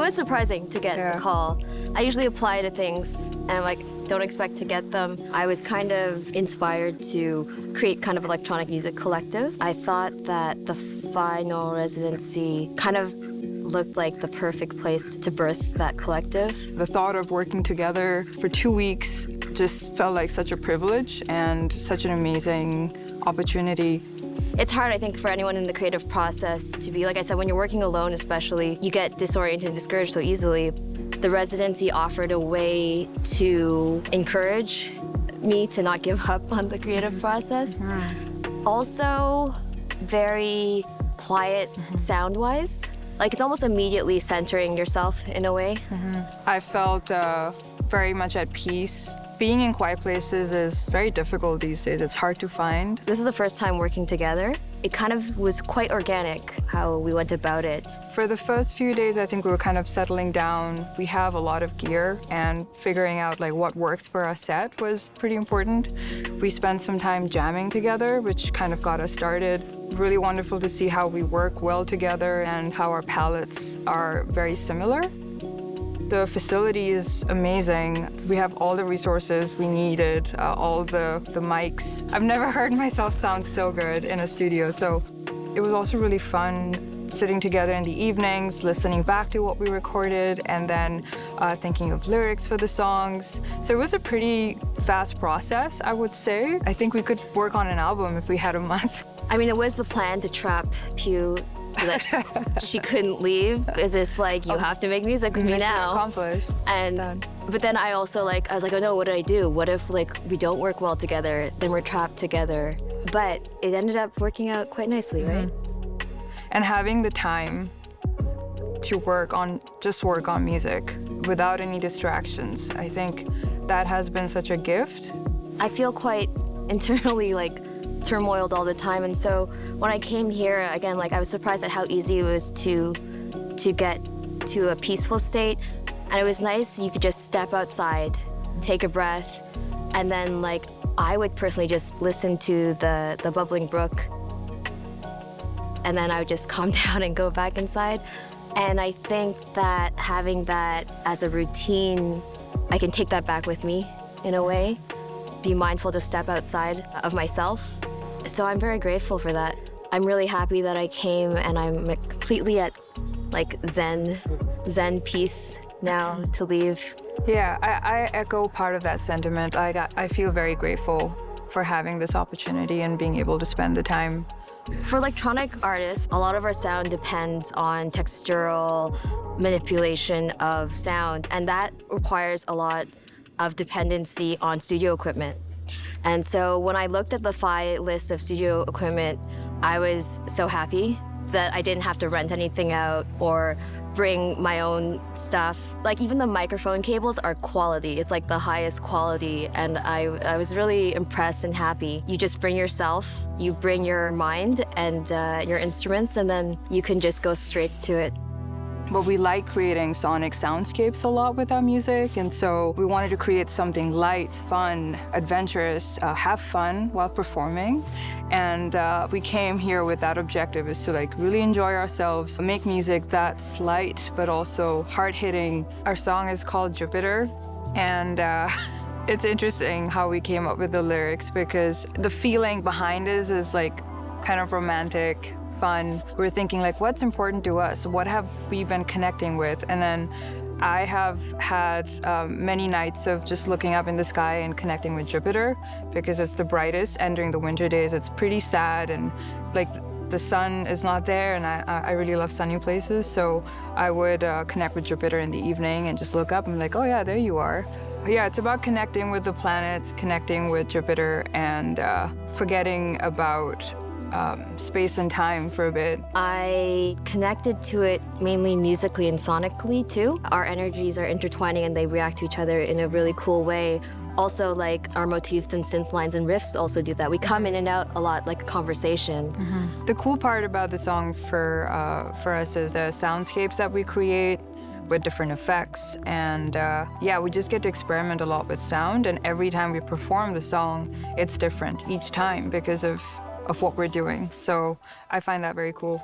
was surprising to get the call. I usually apply to things and I'm like, don't expect to get them. I was kind of inspired to create kind of electronic music collective. I thought that the PHI Nord residency kind of looked like the perfect place to birth that collective. The thought of working together for 2 weeks just felt like such a privilege and such an amazing opportunity. It's hard, I think, for anyone in the creative process to be, like I said, when you're working alone especially, you get disoriented and discouraged so easily. The residency offered a way to encourage me to not give up on the creative process. Also, very quiet sound-wise. Like, it's almost immediately centering yourself in a way. I felt very much at peace. Being in quiet places is very difficult these days. It's hard to find. This is the first time working together. It kind of was quite organic how we went about it. For the first few days, I think we were kind of settling down. We have a lot of gear, and figuring out like what works for our set was pretty important. We spent some time jamming together, which kind of got us started. Really wonderful to see how we work well together and how our palettes are very similar. The facility is amazing. We have all the resources we needed, all the mics. I've never heard myself sound so good in a studio, so it was also really fun sitting together in the evenings, listening back to what we recorded, and then thinking of lyrics for the songs. So it was a pretty fast process, I would say. I think we could work on an album if we had a month. I mean, it was the plan to trap Piu so that she couldn't leave. It's just like, you have to make music with me now. Accomplished. And but then I also I was like, oh no, what did I do? What if like we don't work well together? Then we're trapped together. But it ended up working out quite nicely, right? And having the time to work on music without any distractions, I think that has been such a gift. I feel quite internally turmoiled all the time, and so when I came here again, I was surprised at how easy it was to get to a peaceful state. And it was nice, you could just step outside, take a breath, and then I would personally just listen to the bubbling brook, and then I would just calm down and go back inside. And I think that having that as a routine, I can take that back with me in a way, be mindful to step outside of myself. So I'm very grateful for that. I'm really happy that I came, and I'm completely at zen peace now to leave. Yeah, I echo part of that sentiment. I feel very grateful for having this opportunity and being able to spend the time. For electronic artists, a lot of our sound depends on textural manipulation of sound, and that requires a lot of dependency on studio equipment. And so when I looked at the PHI list of studio equipment, I was so happy that I didn't have to rent anything out or bring my own stuff. Even the microphone cables are quality. It's the highest quality, and I was really impressed and happy. You just bring yourself, you bring your mind and your instruments, and then you can just go straight to it. But we like creating sonic soundscapes a lot with our music, and so we wanted to create something light, fun, adventurous, have fun while performing. And we came here with that objective, is to really enjoy ourselves, make music that's light but also hard-hitting. Our song is called Jupiter, and it's interesting how we came up with the lyrics, because the feeling behind it is kind of romantic, fun. We're thinking what's important to us? What have we been connecting with? And then I have had many nights of just looking up in the sky and connecting with Jupiter, because it's the brightest, and during the winter days it's pretty sad, and the sun is not there, and I really love sunny places, so I would connect with Jupiter in the evening and just look up and oh yeah, there you are. Yeah, it's about connecting with the planets, connecting with Jupiter, and forgetting about space and time for a bit. I connected to it mainly musically and sonically too. Our energies are intertwining and they react to each other in a really cool way. Also, our motifs and synth lines and riffs also do that. We come in and out a lot like a conversation. The cool part about the song for us is the soundscapes that we create with different effects, and yeah, we just get to experiment a lot with sound, and every time we perform the song, it's different each time because of what we're doing. So I find that very cool.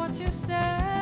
what you said.